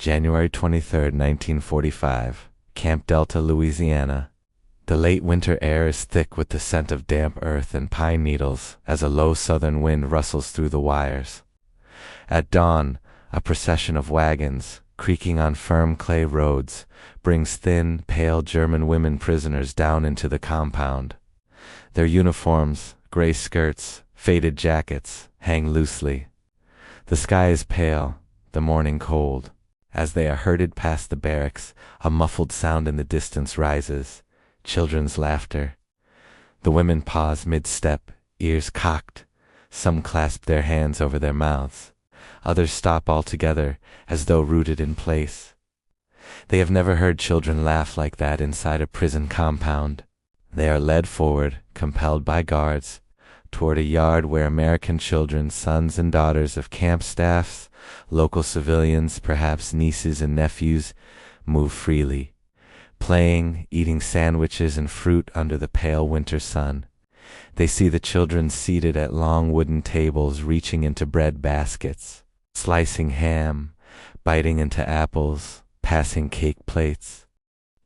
January 23, 1945, Camp Delta, Louisiana. The late winter air is thick with the scent of damp earth and pine needles as a low southern wind rustles through the wires. At dawn, a procession of wagons, creaking on firm clay roads, brings thin, pale German women prisoners down into the compound. Their uniforms, gray skirts, faded jackets, hang loosely. The sky is pale, the morning cold. As they are herded past the barracks, a muffled sound in the distance rises. Children's laughter. The women pause mid-step, ears cocked. Some clasp their hands over their mouths. Others stop altogether, as though rooted in place. They have never heard children laugh like that inside a prison compound. They are led forward, compelled by guards, toward a yard where American children, sons and daughters of camp staffs, local civilians, perhaps nieces and nephews, move freely, playing, eating sandwiches and fruit under the pale winter sun. They see the children seated at long wooden tables, reaching into bread baskets, slicing ham, biting into apples, passing cake plates.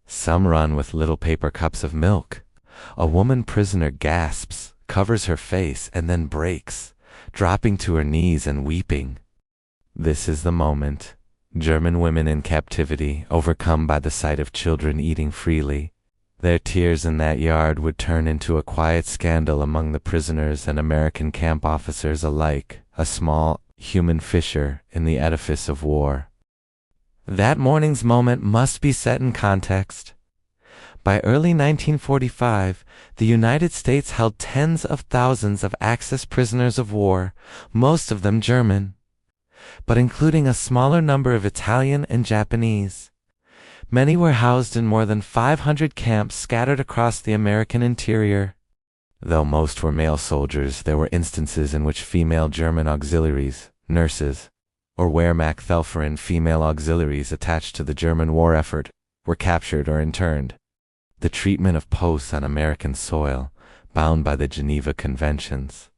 Some run with little paper cups of milk. A woman prisoner gasps, covers her face, and then breaks, dropping to her knees and weeping. This is the moment. German women in captivity, overcome by the sight of children eating freely. Their tears in that yard would turn into a quiet scandal among the prisoners and American camp officers alike, a small, human fissure in the edifice of war. That morning's moment must be set in context. By early 1945, the United States held tens of thousands of Axis prisoners of war, most of them German, but including a smaller number of Italian and Japanese. Many were housed in more than 500 camps scattered across the American interior. Though most were male soldiers, there were instances in which female German auxiliaries, nurses, or Wehrmacht-Helferinnen female auxiliaries attached to the German war effort, were captured or interned. The treatment of posts on American soil, bound by the Geneva Conventions,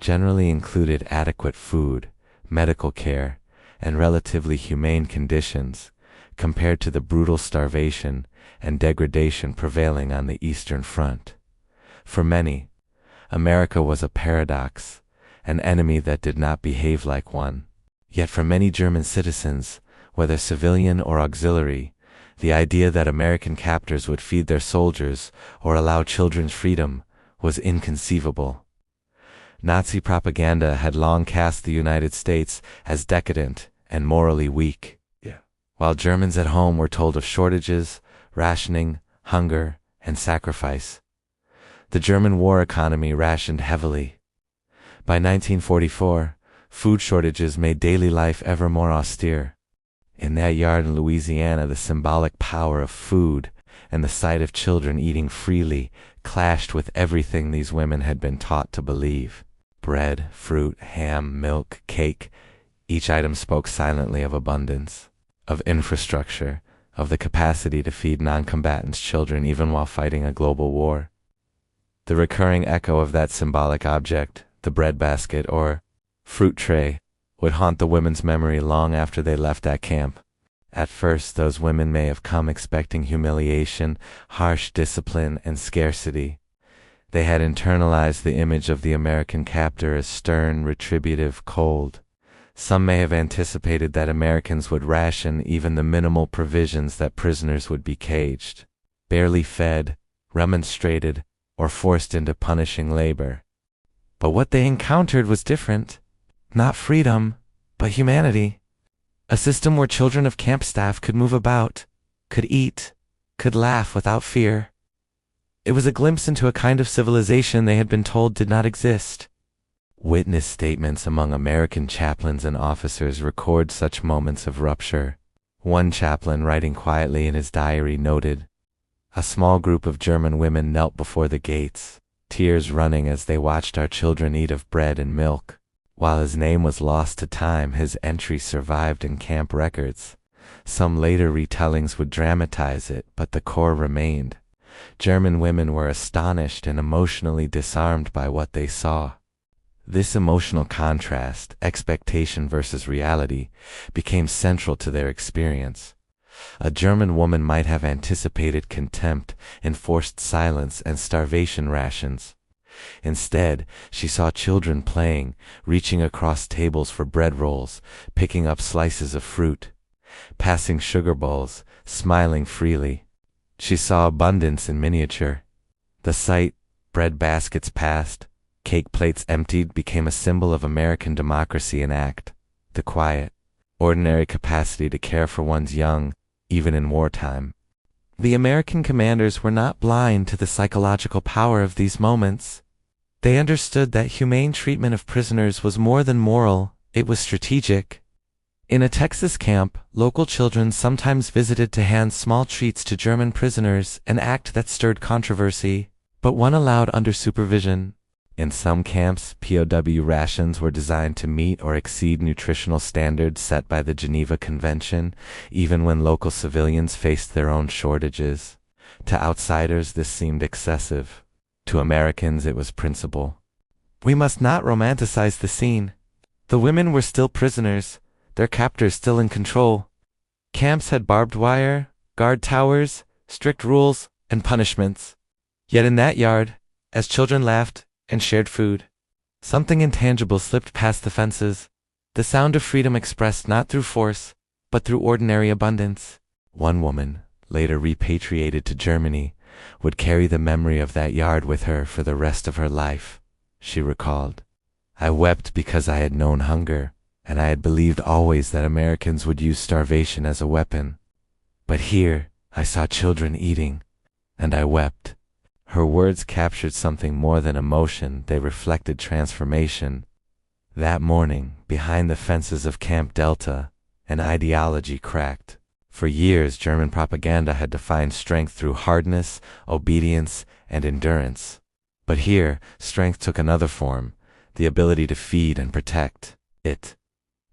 generally included adequate food, medical care, and relatively humane conditions, compared to the brutal starvation and degradation prevailing on the Eastern Front. For many, America was a paradox, an enemy that did not behave like one. Yet for many German citizens, whether civilian or auxiliary, the idea that American captors would feed their soldiers or allow children's freedom was inconceivable. Nazi propaganda had long cast the United States as decadent and morally weak. While Germans at home were told of shortages, rationing, hunger, and sacrifice. The German war economy rationed heavily. By 1944, food shortages made daily life ever more austere. In that yard in Louisiana, the symbolic power of food and the sight of children eating freely clashed with everything these women had been taught to believe. Bread, fruit, ham, milk, cake, each item spoke silently of abundance, of infrastructure, of the capacity to feed non-combatants' children even while fighting a global war. The recurring echo of that symbolic object, the breadbasket or fruit tray, would haunt the women's memory long after they left that camp. At first, those women may have come expecting humiliation, harsh discipline, and scarcity. They had internalized the image of the American captor as stern, retributive, cold. Some may have anticipated that Americans would ration even the minimal provisions that prisoners would be caged, barely fed, remonstrated, or forced into punishing labor. But what they encountered was different. Not freedom, but humanity. A system where children of camp staff could move about, could eat, could laugh without fear. It was a glimpse into a kind of civilization they had been told did not exist. Witness statements among American chaplains and officers record such moments of rupture. One chaplain, writing quietly in his diary, noted, "A small group of German women knelt before the gates, tears running as they watched our children eat of bread and milk." While his name was lost to time, his entry survived in camp records. Some later retellings would dramatize it, but the core remained. German women were astonished and emotionally disarmed by what they saw. This emotional contrast, expectation versus reality, became central to their experience. A German woman might have anticipated contempt, enforced silence, and starvation rations. Instead, she saw children playing, reaching across tables for bread rolls, picking up slices of fruit, passing sugar bowls, smiling freely. She saw abundance in miniature. The sight, bread baskets passed, cake plates emptied, became a symbol of American democracy in act. The quiet, ordinary capacity to care for one's young, even in wartime. The American commanders were not blind to the psychological power of these moments. They understood that humane treatment of prisoners was more than moral, it was strategic. In a Texas camp, local children sometimes visited to hand small treats to German prisoners, an act that stirred controversy, but one allowed under supervision. In some camps, POW rations were designed to meet or exceed nutritional standards set by the Geneva Convention, even when local civilians faced their own shortages. To outsiders, this seemed excessive. To Americans, it was principle. We must not romanticize the scene. The women were still prisoners, their captors still in control. Camps had barbed wire, guard towers, strict rules, and punishments. Yet in that yard, as children laughed and shared food, something intangible slipped past the fences, the sound of freedom expressed not through force, but through ordinary abundance. One woman, later repatriated to Germany, would carry the memory of that yard with her for the rest of her life. She recalled, "I wept because I had known hunger, and I had believed always that Americans would use starvation as a weapon. But here I saw children eating, and I wept." Her words captured something more than emotion, they reflected transformation. That morning, behind the fences of Camp Delta, an ideology cracked. For years, German propaganda had defined strength through hardness, obedience, and endurance. But here, strength took another form, the ability to feed and protect it.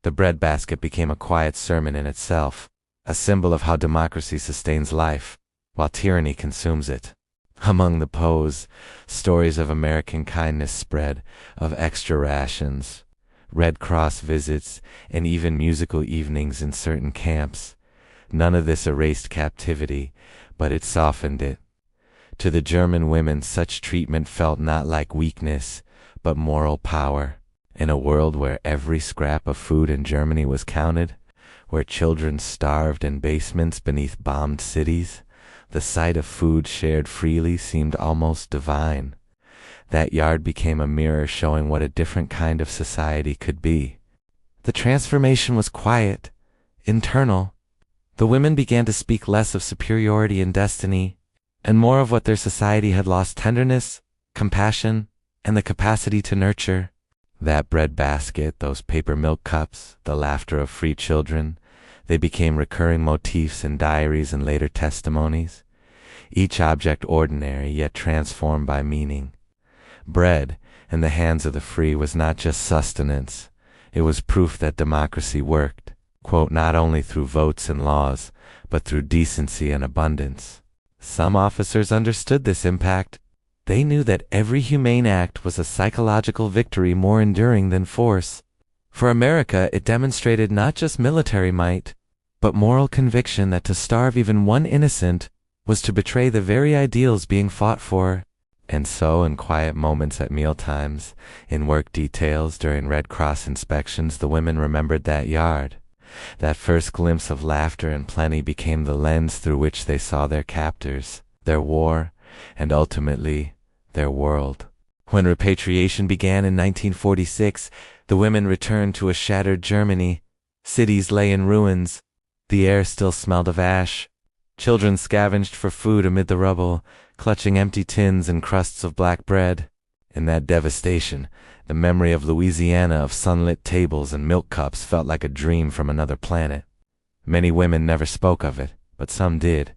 The breadbasket became a quiet sermon in itself, a symbol of how democracy sustains life, while tyranny consumes it. Among the POWs, stories of American kindness spread, of extra rations, Red Cross visits, and even musical evenings in certain camps. None of this erased captivity, but it softened it. To the German women, such treatment felt not like weakness, but moral power. In a world where every scrap of food in Germany was counted, where children starved in basements beneath bombed cities, the sight of food shared freely seemed almost divine. That yard became a mirror showing what a different kind of society could be. The transformation was quiet, internal. The women began to speak less of superiority and destiny, and more of what their society had lost: tenderness, compassion, and the capacity to nurture. That bread basket, those paper milk cups, the laughter of free children, they became recurring motifs in diaries and later testimonies. Each object ordinary, yet transformed by meaning. Bread, in the hands of the free, was not just sustenance. It was proof that democracy worked, quote, not only through votes and laws, but through decency and abundance. Some officers understood this impact. They knew that every humane act was a psychological victory more enduring than force. For America, it demonstrated not just military might, but moral conviction that to starve even one innocent was to betray the very ideals being fought for. And so, in quiet moments at mealtimes, in work details during Red Cross inspections, the women remembered that yard. That first glimpse of laughter and plenty became the lens through which they saw their captors, their war, and ultimately, their world. When repatriation began in 1946, the women returned to a shattered Germany. Cities lay in ruins. The air still smelled of ash. Children scavenged for food amid the rubble, clutching empty tins and crusts of black bread. In that devastation, the memory of Louisiana, of sunlit tables and milk cups, felt like a dream from another planet. Many women never spoke of it, but some did.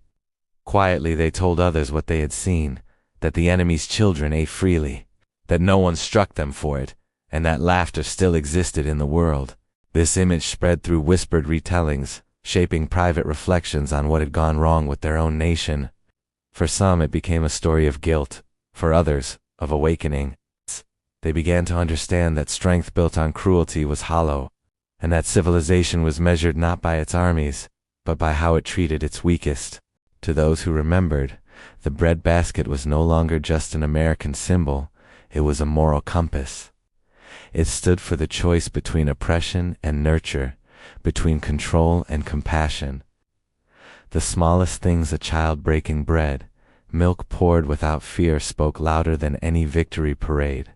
Quietly they told others what they had seen, that the enemy's children ate freely, that no one struck them for it, and that laughter still existed in the world. This image spread through whispered retellings, shaping private reflections on what had gone wrong with their own nation. For some it became a story of guilt, for others, of awakening. They They began to understand that strength built on cruelty was hollow, and that civilization was measured not by its armies, but by how it treated its weakest. To those who remembered, the breadbasket was no longer just an American symbol, it was a moral compass. It stood for the choice between oppression and nurture, between control and compassion. The smallest things, a child breaking bread, milk poured without fear, spoke louder than any victory parade.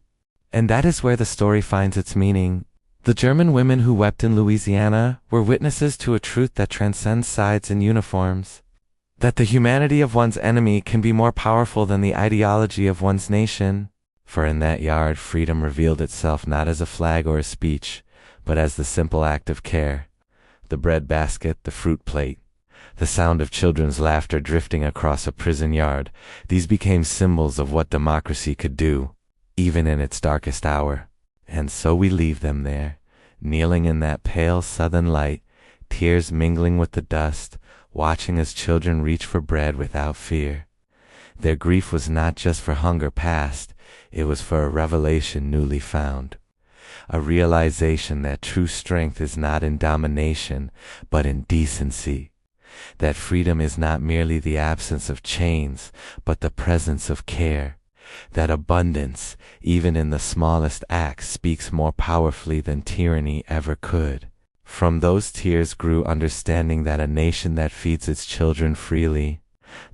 And that is where the story finds its meaning. The German women who wept in Louisiana were witnesses to a truth that transcends sides and uniforms. That the humanity of one's enemy can be more powerful than the ideology of one's nation. For in that yard, freedom revealed itself not as a flag or a speech, but as the simple act of care. The bread basket, the fruit plate, the sound of children's laughter drifting across a prison yard, these became symbols of what democracy could do, even in its darkest hour. And so we leave them there, kneeling in that pale southern light, tears mingling with the dust, watching as children reach for bread without fear. Their grief was not just for hunger past, it was for a revelation newly found. A realization that true strength is not in domination, but in decency. That freedom is not merely the absence of chains, but the presence of care. That abundance, even in the smallest acts, speaks more powerfully than tyranny ever could. From those tears grew understanding that a nation that feeds its children freely,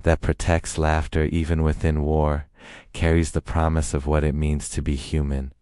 that protects laughter even within war, carries the promise of what it means to be human.